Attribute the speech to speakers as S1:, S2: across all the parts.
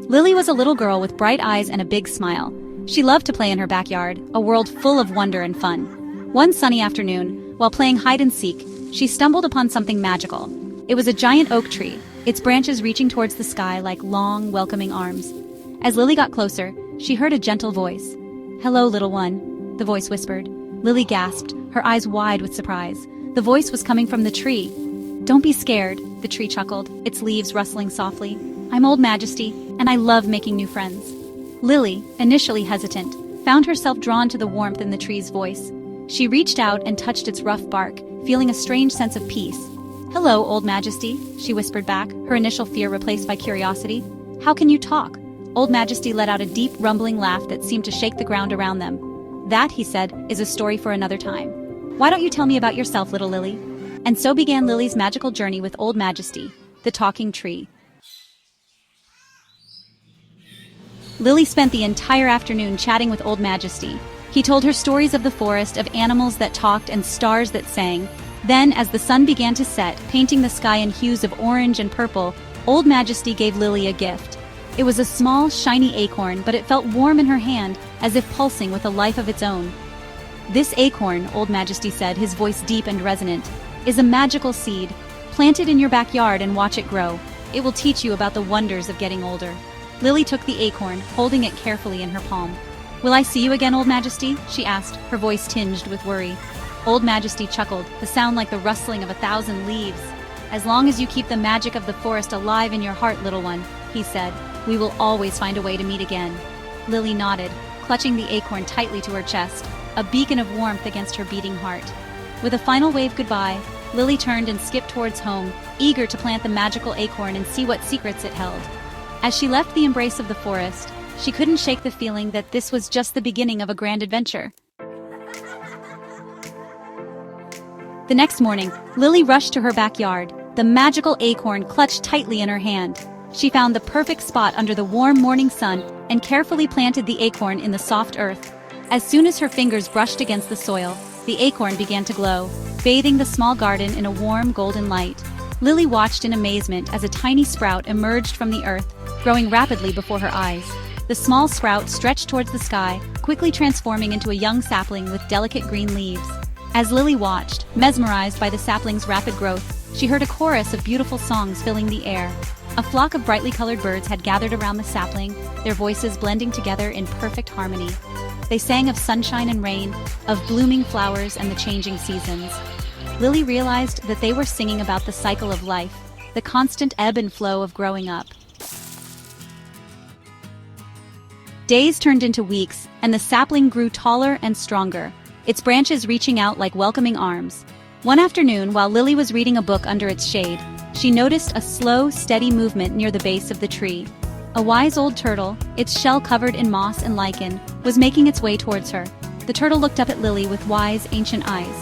S1: Lily was a little girl with bright eyes and a big smile. She loved to play in her backyard, a world full of wonder and fun. One sunny afternoon, while playing hide-and-seek, she stumbled upon something magical. It was a giant oak tree, its branches reaching towards the sky like long, welcoming arms. As Lily got closer, she heard a gentle voice. "Hello, little one," the voice whispered. Lily gasped, her eyes wide with surprise. The voice was coming from the tree. "Don't be scared," the tree chuckled, its leaves rustling softly. "I'm Old Majesty, and I love making new friends." Lily, initially hesitant, found herself drawn to the warmth in the tree's voice. She reached out and touched its rough bark, feeling a strange sense of peace. "Hello, Old Majesty," she whispered back, her initial fear replaced by curiosity. "How can you talk?" Old Majesty let out a deep, rumbling laugh that seemed to shake the ground around them. "That," he said, "is a story for another time. Why don't you tell me about yourself, little Lily?" And so began Lily's magical journey with Old Majesty, the talking tree. Lily spent the entire afternoon chatting with Old Majesty. He told her stories of the forest, of animals that talked and stars that sang. Then, as the sun began to set, painting the sky in hues of orange and purple, Old Majesty gave Lily a gift. It was a small, shiny acorn, but it felt warm in her hand, as if pulsing with a life of its own. "This acorn," Old Majesty said, his voice deep and resonant, "is a magical seed. Plant it in your backyard and watch it grow. It will teach you about the wonders of getting older." Lily took the acorn, holding it carefully in her palm. "Will I see you again, Old Majesty?" she asked, her voice tinged with worry. Old Majesty chuckled, the sound like the rustling of 1,000 leaves. "As long as you keep the magic of the forest alive in your heart, little one," he said, "we will always find a way to meet again." Lily nodded, clutching the acorn tightly to her chest, a beacon of warmth against her beating heart. With a final wave goodbye, Lily turned and skipped towards home, eager to plant the magical acorn and see what secrets it held. As she left the embrace of the forest, she couldn't shake the feeling that this was just the beginning of a grand adventure. The next morning, Lily rushed to her backyard, the magical acorn clutched tightly in her hand. She found the perfect spot under the warm morning sun and carefully planted the acorn in the soft earth. As soon as her fingers brushed against the soil, the acorn began to glow, bathing the small garden in a warm golden light. Lily watched in amazement as a tiny sprout emerged from the earth, growing rapidly before her eyes. The small sprout stretched towards the sky, quickly transforming into a young sapling with delicate green leaves. As Lily watched, mesmerized by the sapling's rapid growth, she heard a chorus of beautiful songs filling the air. A flock of brightly colored birds had gathered around the sapling, their voices blending together in perfect harmony. They sang of sunshine and rain, of blooming flowers and the changing seasons. Lily realized that they were singing about the cycle of life, the constant ebb and flow of growing up. Days turned into weeks, and the sapling grew taller and stronger, its branches reaching out like welcoming arms. One afternoon, while Lily was reading a book under its shade, she noticed a slow, steady movement near the base of the tree. A wise old turtle, its shell covered in moss and lichen, was making its way towards her. The turtle looked up at Lily with wise, ancient eyes.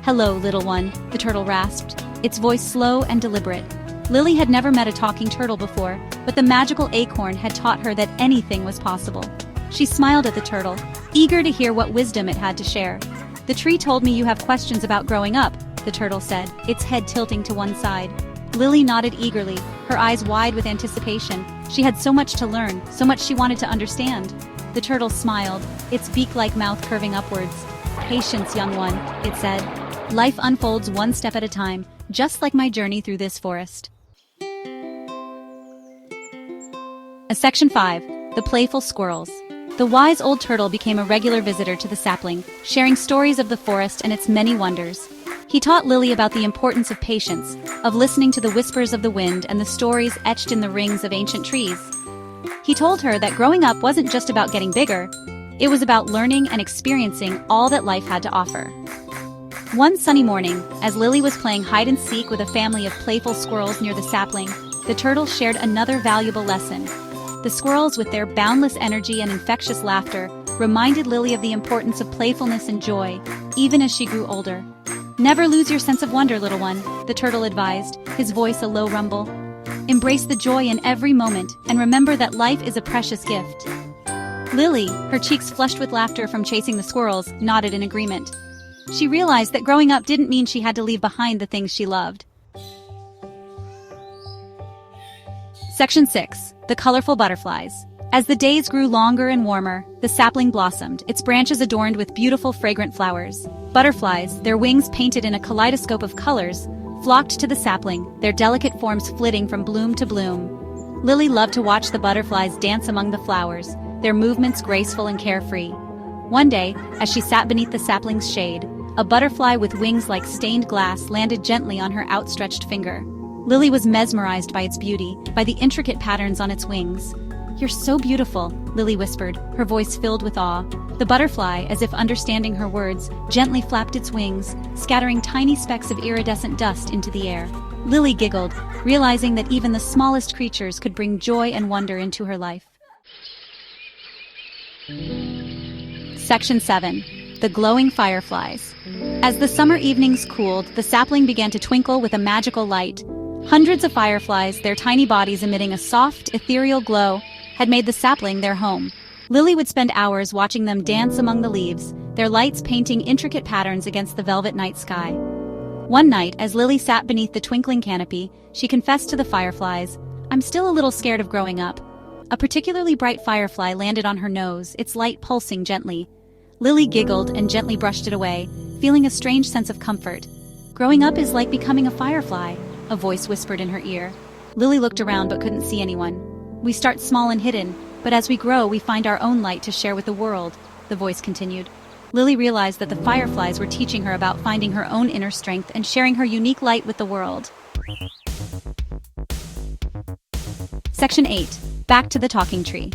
S1: "Hello, little one," the turtle rasped, its voice slow and deliberate. Lily had never met a talking turtle before, but the magical acorn had taught her that anything was possible. She smiled at the turtle, eager to hear what wisdom it had to share. "The tree told me you have questions about growing up," the turtle said, its head tilting to one side. Lily nodded eagerly, her eyes wide with anticipation. She had so much to learn, so much she wanted to understand. The turtle smiled, its beak-like mouth curving upwards. "Patience, young one," it said. "Life unfolds one step at a time, just like my journey through this forest." Section 5. The Playful Squirrels. The wise old turtle became a regular visitor to the sapling, sharing stories of the forest and its many wonders. He taught Lily about the importance of patience, of listening to the whispers of the wind and the stories etched in the rings of ancient trees. He told her that growing up wasn't just about getting bigger, it was about learning and experiencing all that life had to offer. One sunny morning, as Lily was playing hide-and-seek with a family of playful squirrels near the sapling, the turtle shared another valuable lesson. The squirrels, with their boundless energy and infectious laughter, reminded Lily of the importance of playfulness and joy, even as she grew older. "Never lose your sense of wonder, little one," the turtle advised, his voice a low rumble. "Embrace the joy in every moment, and remember that life is a precious gift." Lily, her cheeks flushed with laughter from chasing the squirrels, nodded in agreement. She realized that growing up didn't mean she had to leave behind the things she loved. Section 6. the colorful butterflies. As the days grew longer and warmer, the sapling blossomed, its branches adorned with beautiful fragrant flowers. Butterflies, their wings painted in a kaleidoscope of colors, flocked to the sapling, their delicate forms flitting from bloom to bloom. Lily loved to watch the butterflies dance among the flowers, their movements graceful and carefree. One day, as she sat beneath the sapling's shade, a butterfly with wings like stained glass landed gently on her outstretched finger. Lily was mesmerized by its beauty, by the intricate patterns on its wings. "You're so beautiful," Lily whispered, her voice filled with awe. The butterfly, as if understanding her words, gently flapped its wings, scattering tiny specks of iridescent dust into the air. Lily giggled, realizing that even the smallest creatures could bring joy and wonder into her life. Section 7. The Glowing Fireflies. As the summer evenings cooled, the sapling began to twinkle with a magical light. Hundreds of fireflies, their tiny bodies emitting a soft, ethereal glow, had made the sapling their home. Lily would spend hours watching them dance among the leaves, their lights painting intricate patterns against the velvet night sky. One night, as Lily sat beneath the twinkling canopy, she confessed to the fireflies, "I'm still a little scared of growing up." A particularly bright firefly landed on her nose, its light pulsing gently. Lily giggled and gently brushed it away, feeling a strange sense of comfort. "Growing up is like becoming a firefly," a voice whispered in her ear. Lily looked around but couldn't see anyone. "We start small and hidden, but as we grow we find our own light to share with the world," the voice continued. Lily realized that the fireflies were teaching her about finding her own inner strength and sharing her unique light with the world. Section 8. Back to the talking tree.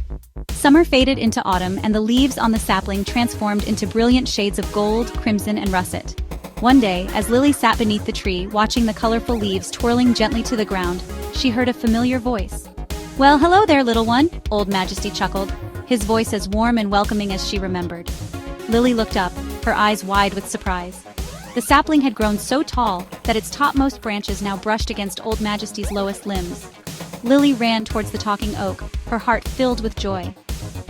S1: Summer faded into autumn and the leaves on the sapling transformed into brilliant shades of gold, crimson, and russet. One day, as Lily sat beneath the tree watching the colorful leaves twirling gently to the ground, she heard a familiar voice. "Well, hello there, little one," Old Majesty chuckled, his voice as warm and welcoming as she remembered. Lily looked up, her eyes wide with surprise. The sapling had grown so tall that its topmost branches now brushed against Old Majesty's lowest limbs. Lily ran towards the talking oak, her heart filled with joy.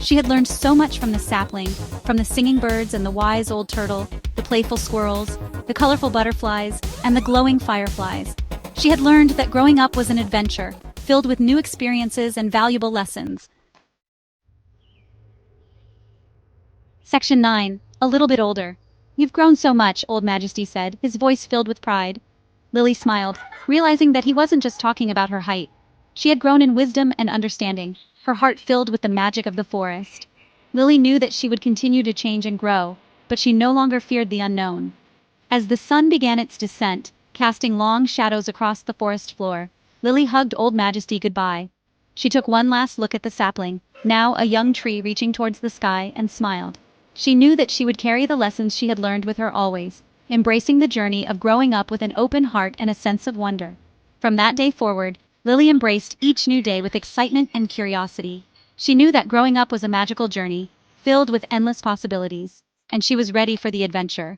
S1: She had learned so much from the sapling, from the singing birds and the wise old turtle, the playful squirrels, the colorful butterflies, and the glowing fireflies. She had learned that growing up was an adventure, filled with new experiences and valuable lessons. Section 9. A little bit older. "You've grown so much," Old Majesty said, his voice filled with pride. Lily smiled, realizing that he wasn't just talking about her height. She had grown in wisdom and understanding, her heart filled with the magic of the forest. Lily knew that she would continue to change and grow, but she no longer feared the unknown. As the sun began its descent, casting long shadows across the forest floor, Lily hugged Old Majesty goodbye. She took one last look at the sapling, now a young tree reaching towards the sky, and smiled. She knew that she would carry the lessons she had learned with her always, embracing the journey of growing up with an open heart and a sense of wonder. From that day forward, Lily embraced each new day with excitement and curiosity. She knew that growing up was a magical journey, filled with endless possibilities, and she was ready for the adventure.